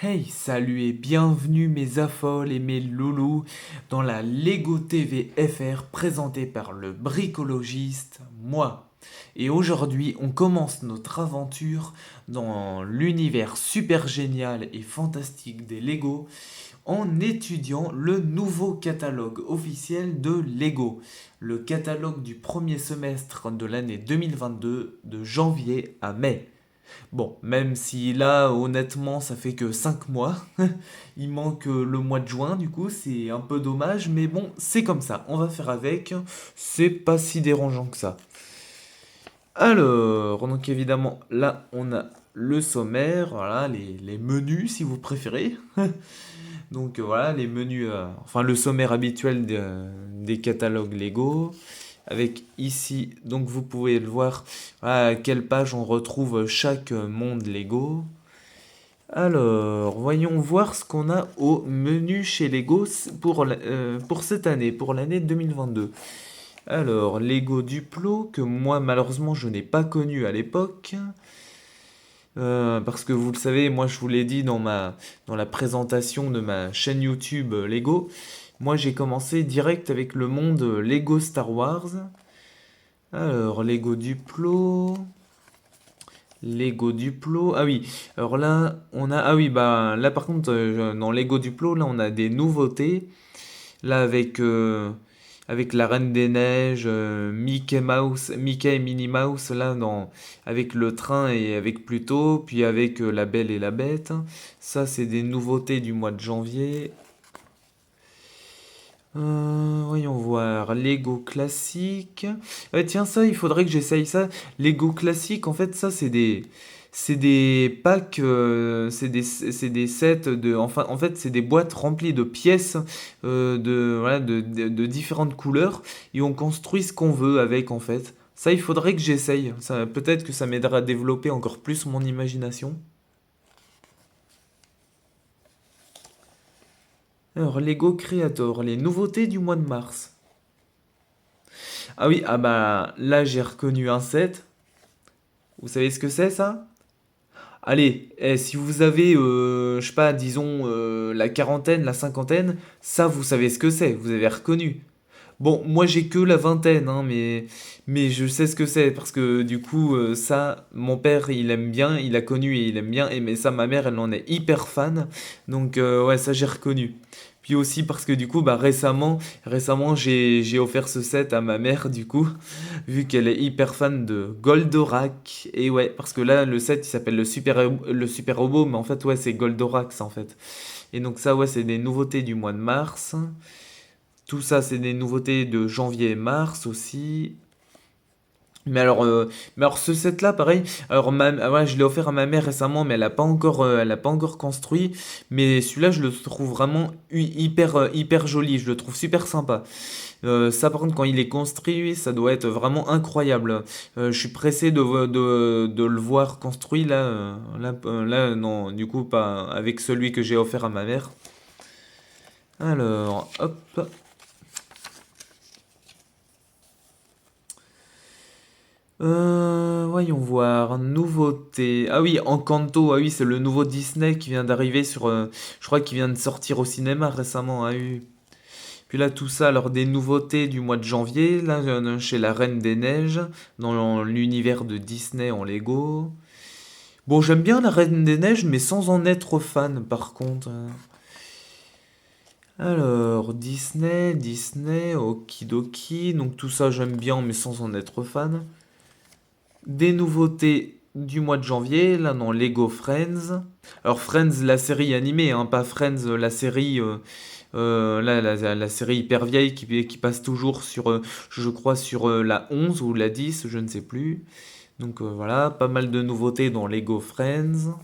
Hey, salut et bienvenue mes affoles et mes loulous dans la Lego TV FR présentée par le bricologiste, moi. Et aujourd'hui, on commence notre aventure dans l'univers super génial et fantastique des Lego en étudiant le nouveau catalogue officiel de Lego, le catalogue du premier semestre de l'année 2022 de janvier à mai. Bon, même si là, honnêtement, ça fait que 5 mois. Il manque le mois de juin, du coup, c'est un peu dommage, mais bon, c'est comme ça. On va faire avec. C'est pas si dérangeant que ça. Alors, donc évidemment, là, on a le sommaire, voilà, les menus si vous préférez. Donc voilà, les menus, enfin le sommaire habituel des catalogues Lego. Avec ici, donc vous pouvez le voir, voilà, à quelle page on retrouve chaque monde Lego. Alors, voyons voir ce qu'on a au menu chez Lego pour cette année, pour l'année 2022. Alors, Lego Duplo, que moi malheureusement je n'ai pas connu à l'époque. Parce que vous le savez, moi je vous l'ai dit dans la présentation de ma chaîne YouTube Lego, moi j'ai commencé direct avec le monde Lego Star Wars. Alors, Lego Duplo. Ah oui, alors là, on a. Ah oui, bah là par contre, dans Lego Duplo, là on a des nouveautés. Là avec la Reine des Neiges, Mickey Mouse, Mickey et Minnie Mouse, là avec le train et avec Pluto, puis avec La Belle et la Bête. Ça, c'est des nouveautés du mois de janvier. Voyons voir, Lego classique. Tiens, ça, il faudrait que j'essaye ça. Lego classique, en fait, ça, c'est des packs, c'est des sets enfin, en fait, c'est des boîtes remplies de pièces voilà, de différentes couleurs et on construit ce qu'on veut avec, en fait. Ça, il faudrait que j'essaye. Ça, peut-être que ça m'aidera à développer encore plus mon imagination. Alors, Lego Creator, les nouveautés du mois de mars. Ah oui, ah bah là j'ai reconnu un set. Vous savez ce que c'est ça? Allez, si vous avez, je sais pas, disons la quarantaine, la cinquantaine, ça vous savez ce que c'est, vous avez reconnu. Bon, moi j'ai que la vingtaine, hein, mais je sais ce que c'est parce que du coup, ça, mon père il aime bien, il a connu et il aime bien, et mais ça, ma mère elle en est hyper fan, donc ouais, ça j'ai reconnu. Puis aussi parce que du coup, bah récemment j'ai offert ce set à ma mère du coup, vu qu'elle est hyper fan de Goldorak, et ouais, parce que là le set il s'appelle le Super Robot, mais en fait ouais c'est Goldorak ça en fait. Et donc ça ouais c'est des nouveautés du mois de mars. Tout ça, c'est des nouveautés de janvier et mars aussi. Mais alors ce set-là, pareil. Alors ouais, je l'ai offert à ma mère récemment, mais elle a pas encore construit. Mais celui-là, je le trouve vraiment hyper joli. Je le trouve super sympa. Ça, par contre, quand il est construit, ça doit être vraiment incroyable. Je suis pressé de le voir construit là, là, non, du coup, pas avec celui que j'ai offert à ma mère. Alors, hop. Voyons voir, nouveauté. Ah oui, Encanto, ah oui, c'est le nouveau Disney qui vient d'arriver je crois qu'il vient de sortir au cinéma récemment. Ah oui. Puis là, tout ça, alors des nouveautés du mois de janvier, là, chez la Reine des Neiges, dans l'univers de Disney en Lego. Bon, j'aime bien la Reine des Neiges, mais sans en être fan, par contre. Alors, Disney, okidoki, donc tout ça j'aime bien, mais sans en être fan. Des nouveautés du mois de janvier, là dans Lego Friends. Alors Friends, la série animée, hein, pas Friends, la série, là, la série hyper vieille qui passe toujours sur, je crois, sur la 11 ou la 10, je ne sais plus. Donc voilà, pas mal de nouveautés dans Lego Friends.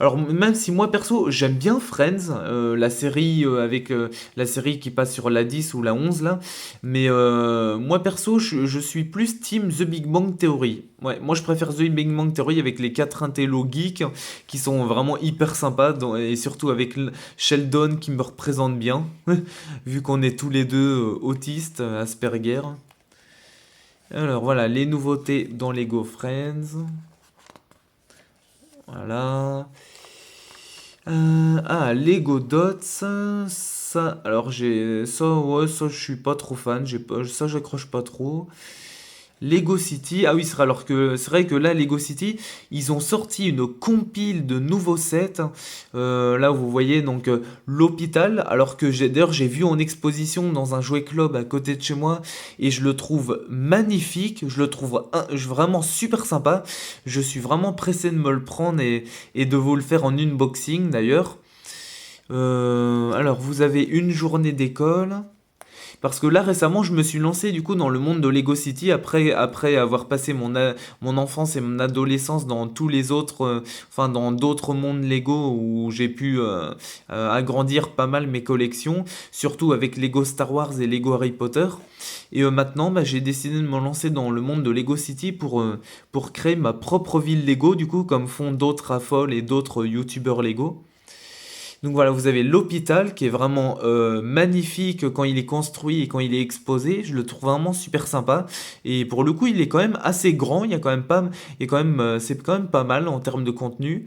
Alors même si moi perso j'aime bien Friends, la série avec la série qui passe sur la 10 ou la 11 là, mais moi perso je suis plus team The Big Bang Theory. Ouais, moi je préfère The Big Bang Theory avec les quatre intello geeks qui sont vraiment hyper sympas et surtout avec Sheldon qui me représente bien, vu qu'on est tous les deux autistes, Asperger. Alors voilà, les nouveautés dans Lego Friends. Voilà. Lego Dots, ça, alors j'ai ça, ouais, ça je suis pas trop fan, ça j'accroche pas trop. Lego City, ah oui, c'est vrai que là, Lego City, ils ont sorti une compile de nouveaux sets. Là, vous voyez donc l'hôpital, alors que d'ailleurs j'ai vu en exposition dans un jouet club à côté de chez moi, et je le trouve magnifique, je le trouve vraiment super sympa. Je suis vraiment pressé de me le prendre et de vous le faire en unboxing d'ailleurs. Alors, vous avez une journée d'école. Parce que là récemment je me suis lancé du coup dans le monde de Lego City après avoir passé mon enfance et mon adolescence dans tous les autres, enfin dans d'autres mondes Lego où j'ai pu agrandir pas mal mes collections, surtout avec Lego Star Wars et Lego Harry Potter. Et maintenant bah, j'ai décidé de me lancer dans le monde de Lego City pour créer ma propre ville Lego du coup comme font d'autres affoles et d'autres youtubeurs Lego. Donc voilà, vous avez l'hôpital qui est vraiment magnifique quand il est construit et quand il est exposé. Je le trouve vraiment super sympa. Et pour le coup, il est quand même assez grand. Il y a quand même pas, il y a quand même, c'est quand même pas mal en termes de contenu.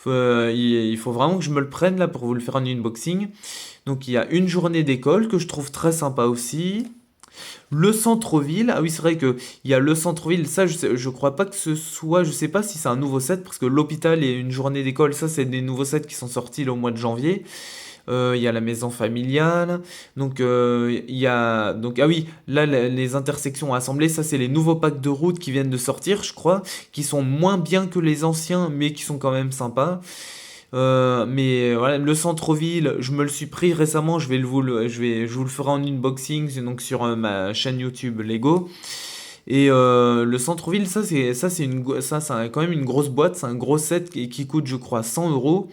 Il faut vraiment que je me le prenne là pour vous le faire en unboxing. Donc il y a une journée d'école que je trouve très sympa aussi. Le centre-ville, ah oui, c'est vrai que il y a le centre-ville, ça je crois pas que ce soit, je sais pas si c'est un nouveau set, parce que l'hôpital et une journée d'école, ça c'est des nouveaux sets qui sont sortis là, au mois de janvier. Il y a la maison familiale, donc il y a, donc ah oui, là les intersections assemblées, ça c'est les nouveaux packs de route qui viennent de sortir, je crois, qui sont moins bien que les anciens, mais qui sont quand même sympas. Mais voilà, le centre-ville, je me le suis pris récemment, je vous le ferai en unboxing, c'est donc sur ma chaîne YouTube Lego. Et le centre-ville, ça c'est quand même une grosse boîte, c'est un gros set qui coûte je crois 100 euros.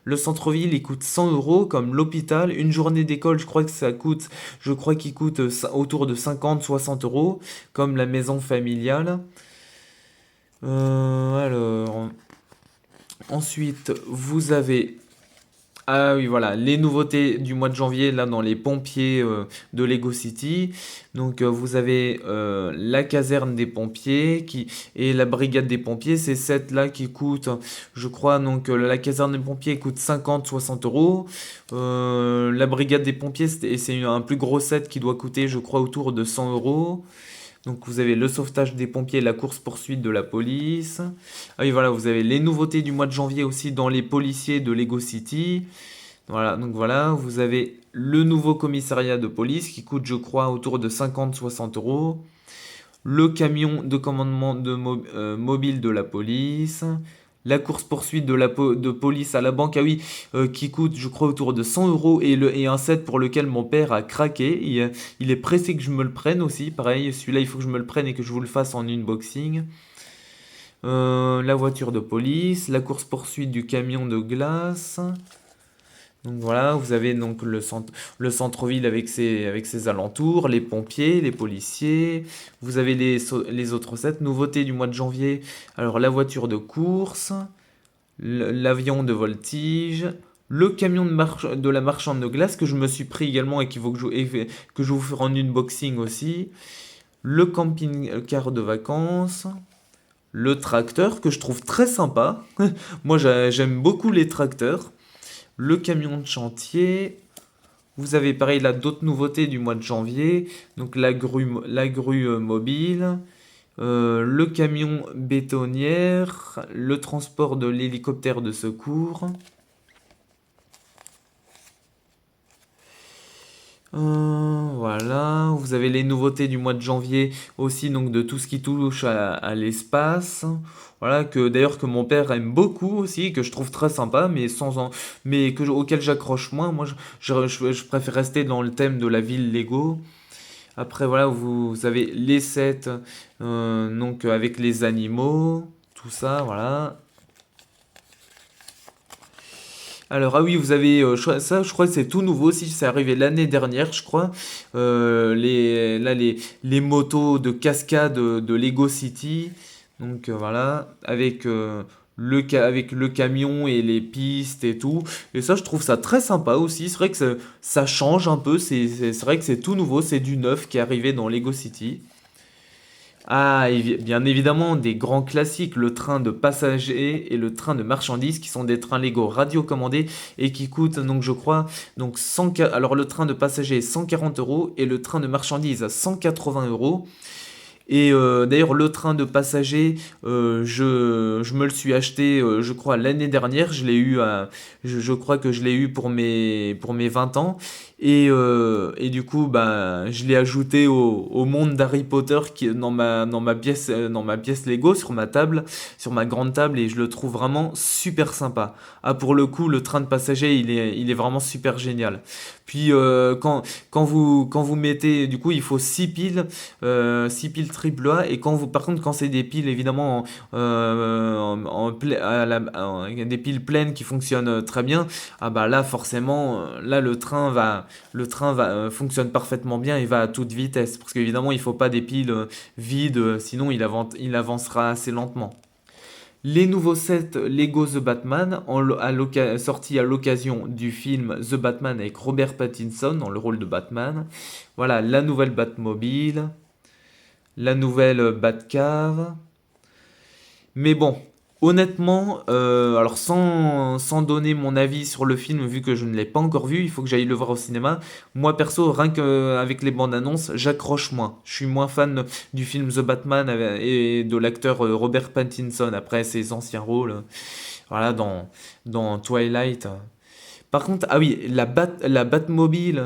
Le centre-ville il coûte 100 euros comme l'hôpital. Une journée d'école, je crois qu'il coûte autour de 50-60 euros comme la maison familiale. Alors, ensuite vous avez ah oui, voilà, les nouveautés du mois de janvier, là, dans les pompiers de Lego City. Donc, vous avez la caserne des pompiers et la brigade des pompiers. C'est cette là qui coûte, je crois, donc la caserne des pompiers coûte 50-60 euros. La brigade des pompiers, c'est un plus gros set qui doit coûter, je crois, autour de 100 euros. Donc vous avez le sauvetage des pompiers, la course-poursuite de la police. Ah oui, voilà, vous avez les nouveautés du mois de janvier aussi dans les policiers de Lego City. Voilà, donc voilà, vous avez le nouveau commissariat de police qui coûte, je crois, autour de 50-60 euros. Le camion de commandement mobile de la police. La course-poursuite de police à la banque, ah oui, qui coûte, je crois, autour de 100 euros. Et un set pour lequel mon père a craqué. Il est pressé que je me le prenne aussi. Pareil, celui-là, il faut que je me le prenne et que je vous le fasse en unboxing. La voiture de police. La course-poursuite du camion de glace. Donc voilà, vous avez donc le centre-ville avec ses alentours, les pompiers, les policiers. Vous avez les autres sets. Nouveautés du mois de janvier. Alors la voiture de course, l'avion de voltige, le camion de la marchande de glace que je me suis pris également et que je vous ferai en unboxing aussi. Le camping-car de vacances. Le tracteur que je trouve très sympa. Moi j'aime beaucoup les tracteurs. Le camion de chantier. Vous avez pareil là d'autres nouveautés du mois de janvier. Donc la grue mobile, le camion bétonnière, le transport de l'hélicoptère de secours. Voilà, vous avez les nouveautés du mois de janvier aussi, donc de tout ce qui touche à l'espace. Voilà, que d'ailleurs que mon père aime beaucoup aussi, que je trouve très sympa, mais auquel j'accroche moins. Moi, je préfère rester dans le thème de la ville Lego. Après, voilà, vous avez les sets, donc avec les animaux, tout ça, voilà. Alors, ah oui, vous avez ça, je crois que c'est tout nouveau aussi, c'est arrivé l'année dernière, je crois. Les motos de cascade de Lego City. Donc voilà, avec le camion et les pistes et tout. Et ça, je trouve ça très sympa aussi. C'est vrai que ça change un peu. C'est vrai que c'est tout nouveau, c'est du neuf qui est arrivé dans Lego City. Ah, bien évidemment, des grands classiques, le train de passagers et le train de marchandises, qui sont des trains Lego radiocommandés et qui coûtent, donc je crois, donc alors le train de passagers est 140 euros et le train de marchandises 180 euros. Et d'ailleurs, le train de passagers, je me le suis acheté, je crois, l'année dernière. Je crois que je l'ai eu pour mes 20 ans. Et du coup, bah, je l'ai ajouté au monde d'Harry Potter dans ma pièce Lego sur ma table, sur ma grande table, et je le trouve vraiment super sympa. Ah, pour le coup, le train de passagers, il est vraiment super génial. Puis, quand vous mettez, du coup, il faut 6 piles. 6 piles triple A. Et par contre, quand c'est des piles évidemment des piles pleines qui fonctionnent très bien, ah bah là forcément, là fonctionne parfaitement bien et va à toute vitesse. Parce qu'évidemment, il faut pas des piles vides, sinon il avancera assez lentement. Les nouveaux sets Lego The Batman, sortis à l'occasion du film The Batman avec Robert Pattinson dans le rôle de Batman. Voilà, la nouvelle Batmobile, la nouvelle Batcave. Mais bon, honnêtement, alors sans donner mon avis sur le film, vu que je ne l'ai pas encore vu, il faut que j'aille le voir au cinéma. Moi perso, rien qu'avec les bandes annonces, j'accroche moins. Je suis moins fan du film The Batman et de l'acteur Robert Pattinson après ses anciens rôles. Voilà, dans Twilight. Par contre, ah oui, la Batmobile.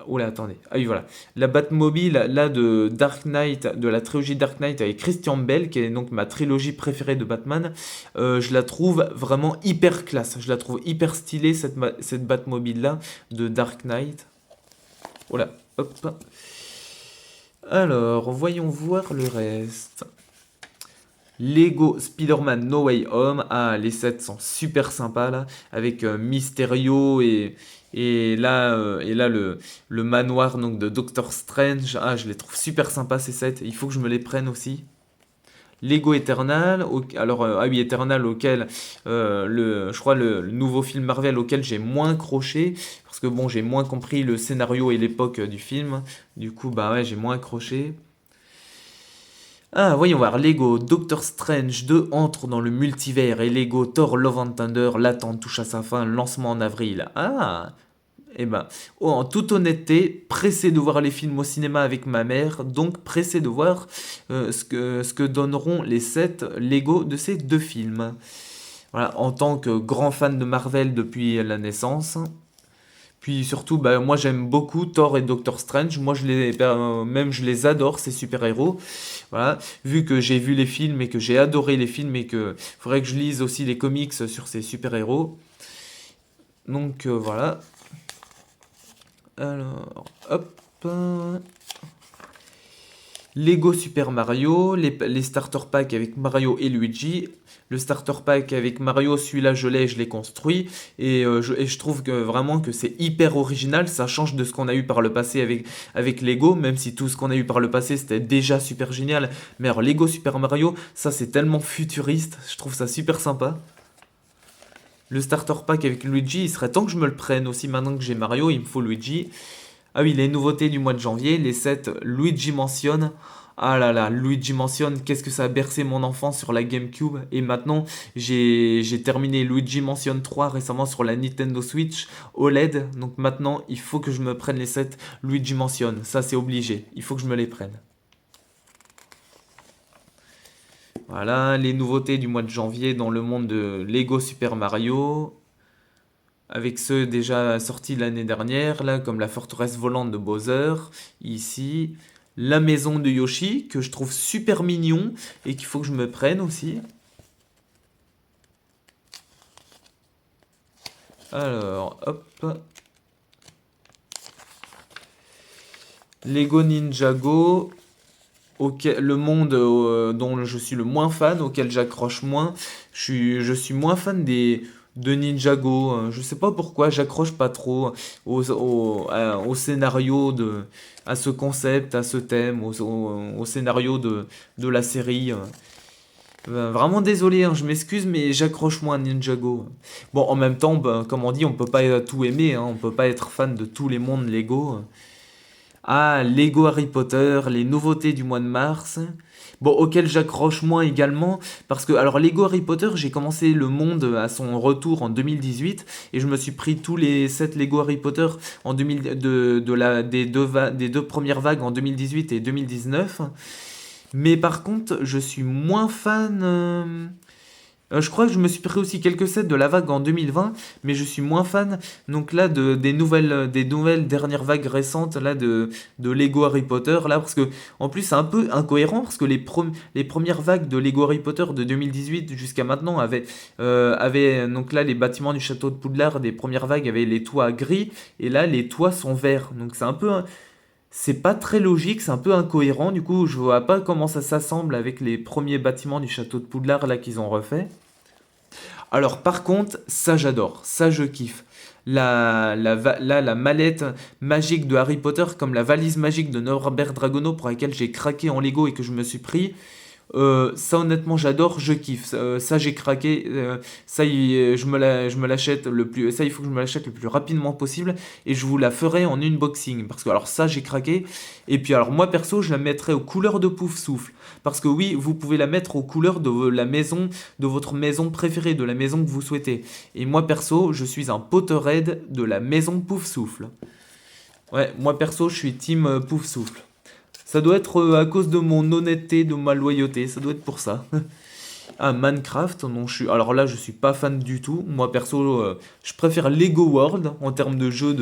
Oula, attendez. Ah oui, voilà. La Batmobile, là, de Dark Knight, de la trilogie Dark Knight avec Christian Bale, qui est donc ma trilogie préférée de Batman, je la trouve vraiment hyper classe. Je la trouve hyper stylée, cette Batmobile-là, de Dark Knight. Voilà, hop. Alors, voyons voir le reste. Lego Spider-Man No Way Home. Ah, les sets sont super sympas là, avec Mysterio et là le manoir donc de Doctor Strange. Ah, je les trouve super sympas ces sets. Il faut que je me les prenne aussi. Lego Eternal, ah oui, Eternal auquel je crois le nouveau film Marvel auquel j'ai moins accroché parce que bon, j'ai moins compris le scénario et l'époque du film. Du coup, bah ouais, j'ai moins accroché. Ah, voyons voir. Lego Doctor Strange 2 entre dans le multivers et Lego Thor Love and Thunder, l'attente touche à sa fin, lancement en avril. Ah, eh ben, en toute honnêteté, pressé de voir les films au cinéma avec ma mère, donc pressé de voir ce que donneront les sets Lego de ces deux films. Voilà, en tant que grand fan de Marvel depuis la naissance. Puis surtout, bah, moi j'aime beaucoup Thor et Doctor Strange. Moi même je les adore ces super-héros. Voilà, vu que j'ai vu les films et que j'ai adoré les films et que faudrait que je lise aussi les comics sur ces super-héros. Donc voilà. Alors, hop. Lego Super Mario, les starter packs avec Mario et Luigi. Le starter pack avec Mario, celui-là je l'ai construit. Et je trouve que vraiment que c'est hyper original. Ça change de ce qu'on a eu par le passé avec Lego, même si tout ce qu'on a eu par le passé c'était déjà super génial. Mais alors Lego Super Mario, ça c'est tellement futuriste. Je trouve ça super sympa. Le starter pack avec Luigi, il serait temps que je me le prenne aussi maintenant que j'ai Mario, il me faut Luigi. Ah oui, les nouveautés du mois de janvier, les sets Luigi Mansion. Ah là là, Luigi Mansion, qu'est-ce que ça a bercé mon enfance sur la GameCube. Et maintenant, j'ai terminé Luigi Mansion 3 récemment sur la Nintendo Switch OLED. Donc maintenant, il faut que je me prenne les sets Luigi Mansion. Ça, c'est obligé. Il faut que je me les prenne. Voilà, les nouveautés du mois de janvier dans le monde de Lego Super Mario. Avec ceux déjà sortis l'année dernière, là, comme la forteresse volante de Bowser, ici. La maison de Yoshi, que je trouve super mignon et qu'il faut que je me prenne aussi. Alors, hop. Lego Ninjago, le monde dont je suis le moins fan, auquel j'accroche moins. Je suis moins fan de Ninjago. Je sais pas pourquoi, j'accroche pas trop au scénario, à ce concept, à ce thème, au scénario de la série. Vraiment désolé, hein, je m'excuse, mais j'accroche moins à Ninjago. Bon, en même temps, bah, comme on dit, on peut pas tout aimer, hein, on peut pas être fan de tous les mondes Lego. Ah, Lego Harry Potter, les nouveautés du mois de mars. Bon, auquel j'accroche moins également, parce que, alors, Lego Harry Potter, j'ai commencé le monde à son retour en 2018, et je me suis pris tous les 7 Lego Harry Potter en 2000, des deux premières vagues en 2018 et 2019. Mais par contre, je suis moins fan. Je crois que je me suis pris aussi quelques sets de la vague en 2020, mais je suis moins fan. Donc là, des nouvelles dernières vagues récentes là de Lego Harry Potter là, parce que en plus c'est un peu incohérent parce que les premières vagues de Lego Harry Potter de 2018 jusqu'à maintenant avaient donc là les bâtiments du château de Poudlard des premières vagues avaient les toits gris et là les toits sont verts. Donc c'est pas très logique, c'est un peu incohérent. Du coup, je vois pas comment ça s'assemble avec les premiers bâtiments du château de Poudlard là qu'ils ont refait. Alors par contre, ça j'adore, ça je kiffe. La mallette magique de Harry Potter, comme la valise magique de Norbert Dragono pour laquelle j'ai craqué en Lego et que je me suis pris. Ça honnêtement j'adore, je kiffe. Ça j'ai craqué. Je me l'achète le plus. Ça il faut que je me l'achète le plus rapidement possible et je vous la ferai en unboxing parce que alors ça j'ai craqué. Et puis alors moi perso je la mettrai aux couleurs de Pouf Souffle parce que oui vous pouvez la mettre aux couleurs de la maison, de votre maison préférée, de la maison que vous souhaitez. Et moi perso je suis un Potterhead de la maison Pouf Souffle. Ouais, moi perso je suis team Pouf Souffle. Ça doit être à cause de mon honnêteté, de ma loyauté, ça doit être pour ça. Ah, Minecraft, non, alors là, je suis pas fan du tout. Moi, perso, je préfère Lego World en termes de jeu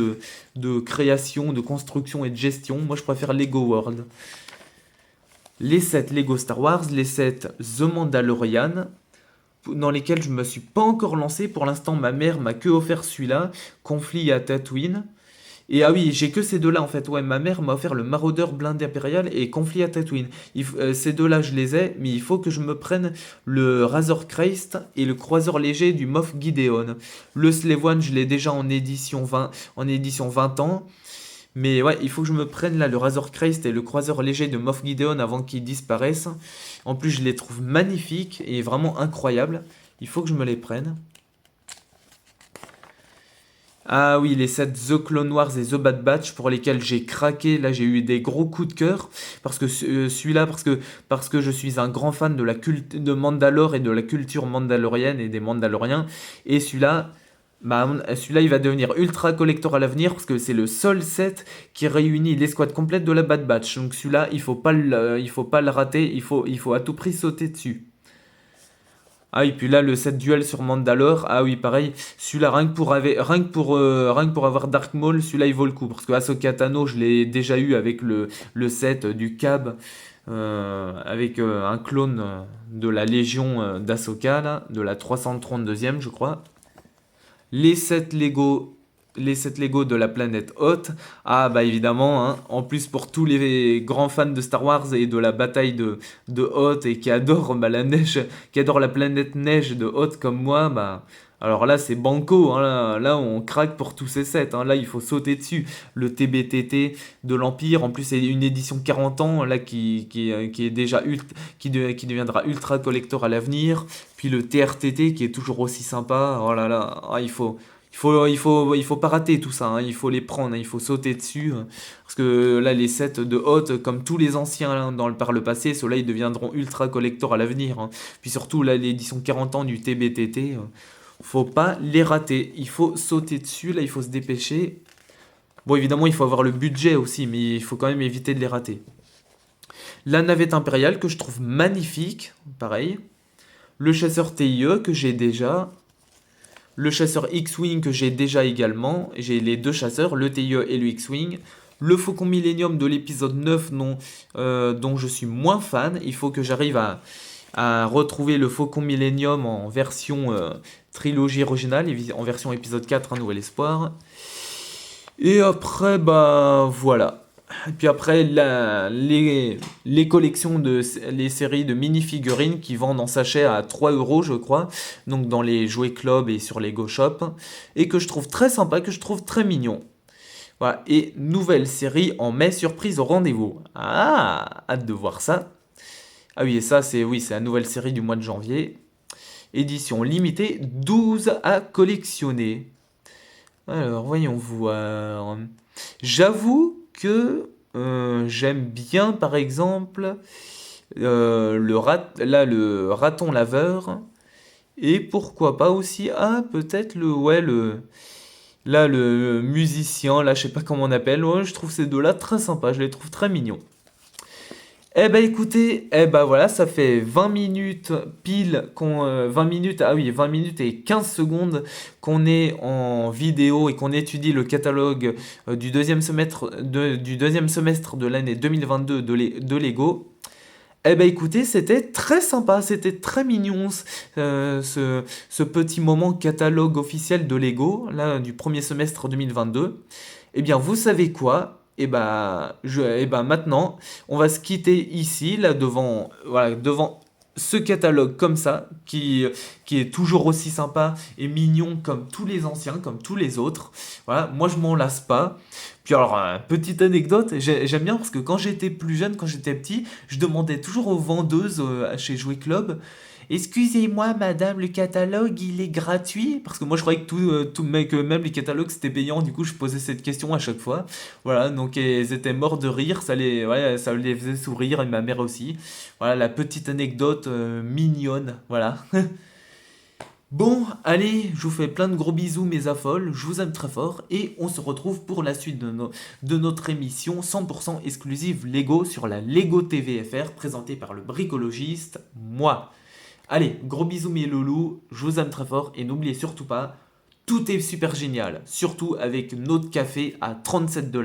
de création, de construction et de gestion. Moi, je préfère Lego World. Les sets Lego Star Wars, les sets The Mandalorian, dans lesquels je me suis pas encore lancé. Pour l'instant, ma mère m'a que offert celui-là, Conflit à Tatooine. Et ah oui, j'ai que ces deux-là en fait. Ouais, ma mère m'a offert le Maraudeur blindé impérial et Conflit à Tatooine. Ces deux-là, je les ai, mais il faut que je me prenne le Razor Crest et le croiseur léger du Moff Gideon. Le Slave One, je l'ai déjà en édition 20 ans. Mais ouais, il faut que je me prenne là le Razor Crest et le croiseur léger de Moff Gideon avant qu'ils disparaissent. En plus, je les trouve magnifiques et vraiment incroyables. Il faut que je me les prenne. Ah oui, les sets The Clone Wars et The Bad Batch pour lesquels j'ai craqué. Là, j'ai eu des gros coups de cœur parce que celui-là, parce que je suis un grand fan de la culte de Mandalore et de la culture mandalorienne et des Mandaloriens. Et celui-là, bah, celui-là, il va devenir ultra collector à l'avenir parce que c'est le seul set qui réunit l'escouade complète de la Bad Batch. Donc celui-là, il faut pas le rater. Il faut à tout prix sauter dessus. Ah et puis là le set duel sur Mandalore, ah oui pareil, celui-là rien que pour avoir Dark Maul, celui-là il vaut le coup parce que Ahsoka Tano je l'ai déjà eu avec le set du Cab avec un clone de la Légion d'Ahsoka là, de la 332e je crois. Les 7 Lego, les 7 Lego de la planète Hoth. Ah bah évidemment, hein, en plus pour tous les grands fans de Star Wars et de la bataille de Hoth et qui adorent bah, la neige, qui adorent la planète neige de Hoth comme moi, bah alors là c'est banco, hein, là, on craque pour tous ces sets, hein, là il faut sauter dessus. Le TBTT de l'Empire, en plus c'est une édition 40 ans là qui est déjà qui deviendra ultra collector à l'avenir. Puis le TRTT qui est toujours aussi sympa. Oh là là, ah, il faut pas rater tout ça. Hein, il faut les prendre, hein, il faut sauter dessus. Parce que là, les sets de Hot, comme tous les anciens hein, par le passé, ceux-là, ils deviendront ultra collector à l'avenir. Hein. Puis surtout, là, l'édition 40 ans du TBTT, faut pas les rater. Il faut sauter dessus, là, il faut se dépêcher. Bon, évidemment, il faut avoir le budget aussi, mais il faut quand même éviter de les rater. La navette impériale que je trouve magnifique, pareil. Le chasseur TIE que j'ai déjà. Le chasseur X-Wing que j'ai déjà également. J'ai les deux chasseurs, le TIE et le X-Wing. Le Faucon Millennium de l'épisode 9 dont je suis moins fan. Il faut que j'arrive à retrouver le Faucon Millennium en version trilogie originale, en version épisode 4, Un Nouvel Espoir. Et après, bah voilà. Et puis après, les collections les séries de mini-figurines qui vendent en sachet à 3 euros, je crois, donc dans les jouets club et sur les Go Shop, et que je trouve très sympa, que je trouve très mignon. Voilà, et nouvelle série en mai, surprise au rendez-vous. Ah, hâte de voir ça. Ah oui, et ça, c'est la nouvelle série du mois de janvier. Édition limitée, 12 à collectionner. Alors, voyons voir. J'avoue que j'aime bien, par exemple, le raton laveur. Et pourquoi pas aussi, ah, peut-être le musicien, là, je sais pas comment on appelle. Ouais, je trouve ces deux-là très sympas, je les trouve très mignons. Eh ben écoutez, eh ben voilà, ça fait 20 minutes pile 20 minutes, ah oui, 20 minutes et 15 secondes qu'on est en vidéo et qu'on étudie le catalogue du deuxième semestre de l'année 2022 de Lego. Eh ben écoutez, c'était très sympa, c'était très mignon ce petit moment catalogue officiel de Lego, là, du premier semestre 2022. Eh bien, vous savez quoi? Maintenant, on va se quitter ici, là, devant ce catalogue comme ça, qui est toujours aussi sympa et mignon comme tous les anciens, comme tous les autres. Voilà, moi je m'en lasse pas. Puis alors, petite anecdote, j'aime bien parce que quand j'étais plus jeune, quand j'étais petit, je demandais toujours aux vendeuses chez Jouet Club, excusez-moi madame, le catalogue il est gratuit? Parce que moi je croyais que que même les catalogues c'était payant, du coup je posais cette question à chaque fois. Voilà, donc elles étaient morts de rire, ouais, ça les faisait sourire et ma mère aussi. Voilà la petite anecdote mignonne, voilà. Bon, allez, je vous fais plein de gros bisous, mes affoles, je vous aime très fort, et on se retrouve pour la suite de notre émission 100% exclusive Lego sur la Lego TVFR, présentée par le bricologiste, moi. Allez, gros bisous mes loulous, je vous aime très fort, et n'oubliez surtout pas, tout est super génial, surtout avec notre café à 37 $.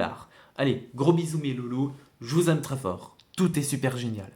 Allez, gros bisous mes loulous, je vous aime très fort, tout est super génial.